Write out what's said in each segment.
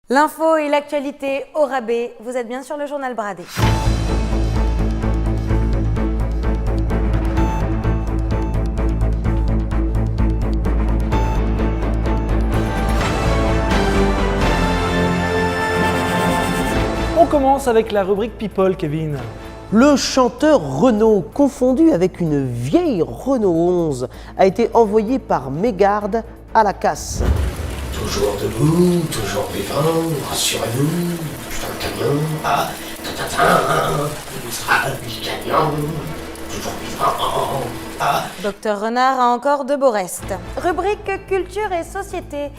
L'info et l'actualité au rabais, vous êtes bien sur le journal Bradé. On commence avec la rubrique People, Kevin. Le chanteur Renaud, confondu avec une vieille Renault 11, a été envoyé par mégarde à la casse. Toujours debout, toujours vivant, rassurez-vous, putain de camion, vous sera du camion, toujours vivant, Docteur Renard a encore de beaux restes. Rubrique culture et société.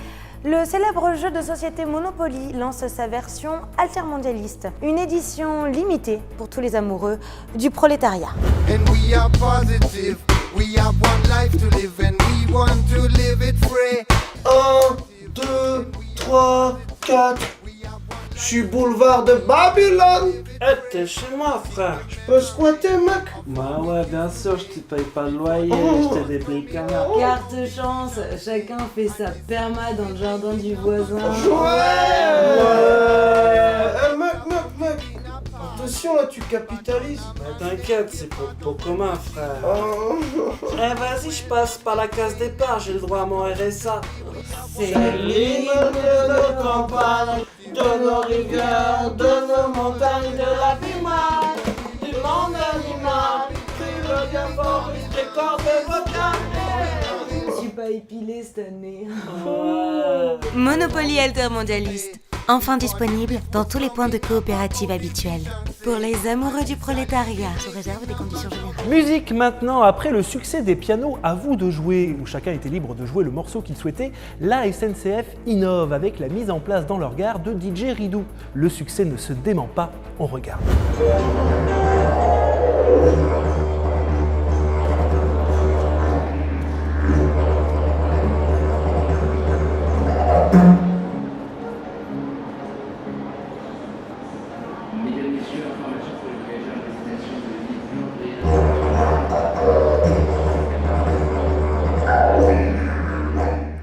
Le célèbre jeu de société Monopoly lance sa version altermondialiste, une édition limitée pour tous les amoureux du prolétariat. And we are positive. We have one life to live and we want to live it free. 1, 2, 3, 4. Je suis boulevard de Babylone. Eh, t'es chez moi, frère. Je peux squatter, mec? Bah ouais, bien sûr, je te paye pas le loyer, je te déblie le canard. Carte chance, chacun fait sa perma dans le jardin du voisin. Mec. Attention, là, tu capitalises. Mais t'inquiète, c'est pour le pot commun, frère. Eh, vas-y, je passe par la case départ, j'ai le droit à mon RSA. C'est l'hymne de nos campagnes, de nos rivières, de nos montagnes, de la primaire, du monde animal, le bien fort, les cordes vocales. Je suis pas épilé cette année. Monopoly altermondialiste, enfin disponible dans tous les points de coopérative habituels. Pour les amoureux du prolétariat, sous réserve des conditions générales. Musique maintenant, après le succès des pianos À vous de jouer, où chacun était libre de jouer le morceau qu'il souhaitait, la SNCF innove avec la mise en place dans leur gare de DJ Ridou. Le succès ne se dément pas, on regarde.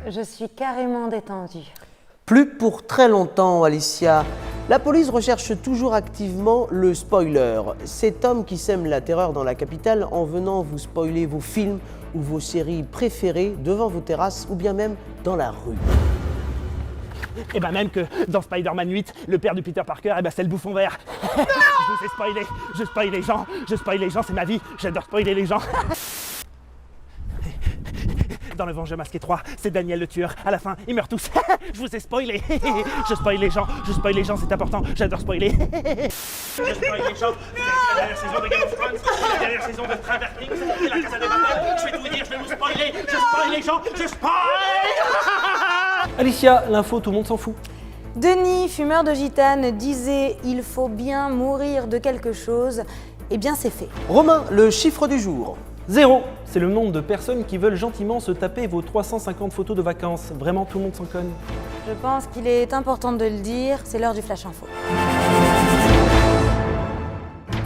Je suis carrément détendue. Plus pour très longtemps, Alicia. La police recherche toujours activement le spoiler. Cet homme qui sème la terreur dans la capitale en venant vous spoiler vos films ou vos séries préférées devant vos terrasses ou bien même dans la rue. Et ben même que dans Spider-Man 8, le père de Peter Parker, c'est le bouffon vert. Je vous ai spoilé, je spoil les gens, c'est ma vie, j'adore spoiler les gens. Dans Le Vengeur Masqué 3, c'est Daniel le tueur. À la fin, ils meurent tous. Je vous ai spoilé. Je spoil les gens, c'est important. J'adore spoiler. Je spoil les gens. La dernière saison de Game of Thrones, la dernière saison de Stranger Things, et la Casa de Papel. Je vais tout dire, je vais vous spoiler. Je spoil les gens, je spoil. Alicia, l'info, tout le monde s'en fout. Denis, fumeur de gitane, disait « Il faut bien mourir de quelque chose ». Eh bien, c'est fait. Romain, le chiffre du jour. 0, c'est le nombre de personnes qui veulent gentiment se taper vos 350 photos de vacances. Vraiment, tout le monde s'en cogne. Je pense qu'il est important de le dire, c'est l'heure du Flash Info.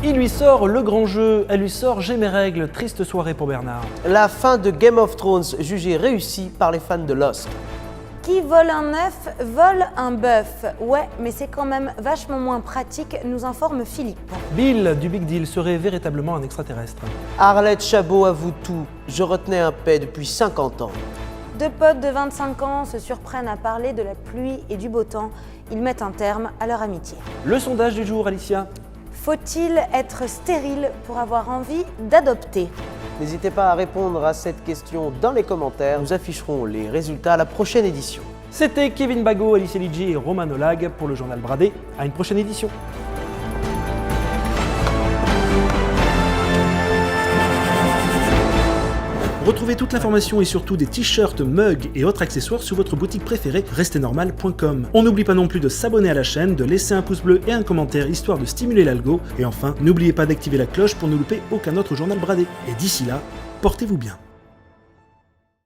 Il lui sort le grand jeu, elle lui sort J'ai mes règles, triste soirée pour Bernard. La fin de Game of Thrones jugée réussie par les fans de Lost. Qui vole un œuf, vole un bœuf. Ouais, mais c'est quand même vachement moins pratique, nous informe Philippe. Bill du Big Deal serait véritablement un extraterrestre. Arlette Chabot avoue tout. Je retenais un paix depuis 50 ans. Deux potes de 25 ans se surprennent à parler de la pluie et du beau temps. Ils mettent un terme à leur amitié. Le sondage du jour, Alicia. Faut-il être stérile pour avoir envie d'adopter ? N'hésitez pas à répondre à cette question dans les commentaires. Nous afficherons les résultats à la prochaine édition. C'était Kevin Bago, Alicia Lidji et Roman Olag pour le journal Bradé. À une prochaine édition. Retrouvez toute l'information et surtout des t-shirts, mugs et autres accessoires sur votre boutique préférée resteznormal.com. On n'oublie pas non plus de s'abonner à la chaîne, de laisser un pouce bleu et un commentaire histoire de stimuler l'algo. Et enfin, n'oubliez pas d'activer la cloche pour ne louper aucun autre journal Bradé. Et d'ici là, portez-vous bien.